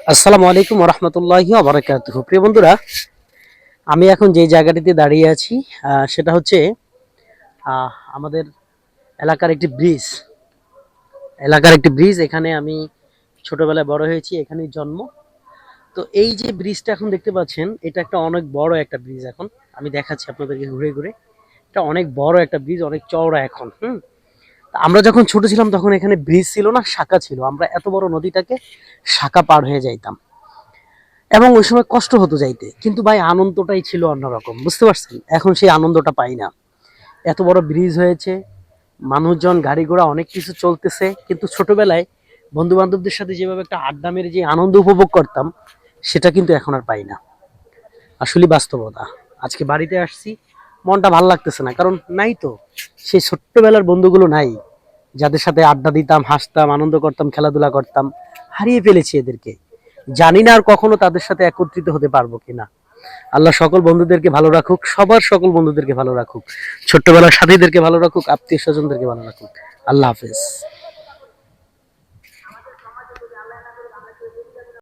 আসসালামু আলাইকুম ওয়া রাহমাতুল্লাহি ওয়া বারাকাতুহু। প্রিয় বন্ধুরা, আমি এখন যে জায়গাটিতে দাঁড়িয়ে আছি সেটা হচ্ছে আমাদের এলাকার একটি ব্রিজ। এখানে আমি ছোটবেলায় বড় হয়েছি, এখানেই জন্ম। তো এই যে ব্রিজটা এখন দেখতে পাচ্ছেন, এটা একটা অনেক বড় একটা ব্রিজ। এখন আমি দেখাচ্ছি আপনাদেরকে ঘুরে ঘুরে। এটা অনেক বড় একটা ব্রিজ, অনেক চওড়া এখন। তা আমরা যখন ছোট ছিলাম তখন এখানে ব্রিজ ছিল না, শাখা ছিল। আমরা এত বড় নদীটাকে শাখা পার হয়ে যাইতাম এবং ওই সময় কষ্ট হতো যাইতে, কিন্তু ভাই আনন্দটাই ছিল অন্যরকম, বুঝতে পারছেন? এখন সেই আনন্দটা পাই না। এত বড় ব্রিজ হয়েছে, মানুষজন গাড়ি ঘোড়া অনেক কিছু চলতেছে, কিন্তু ছোটবেলায় বন্ধু বান্ধবদের সাথে যেভাবে একটা আড্ডা মেরে যে আনন্দ উপভোগ করতাম, সেটা কিন্তু এখন আর পাই না। আসলে বাস্তবতা। আজকে বাড়িতে আসছি, মনটা ভাল লাগতেছে না, কারণ নাই তো সেই ছোট্টবেলার বন্ধুগুলো নাই, যাদের সাথে আড্ডা দিতাম, হাসতাম, আনন্দ করতাম, খেলাধুলা করতাম। হারিয়ে ফেলেছি এদেরকে। জানি না আর কখনো তাদের সাথে একত্রিত হতে পারবো কিনা। আল্লাহ সকল বন্ধুদেরকে ভালো রাখুক, সবার সকল বন্ধুদেরকে ভালো রাখুক, ছোট্টবেলার সাথীদেরকে ভালো রাখুক, আত্মীয় স্বজনদেরকে ভালো রাখুক। আল্লাহ হাফেজ।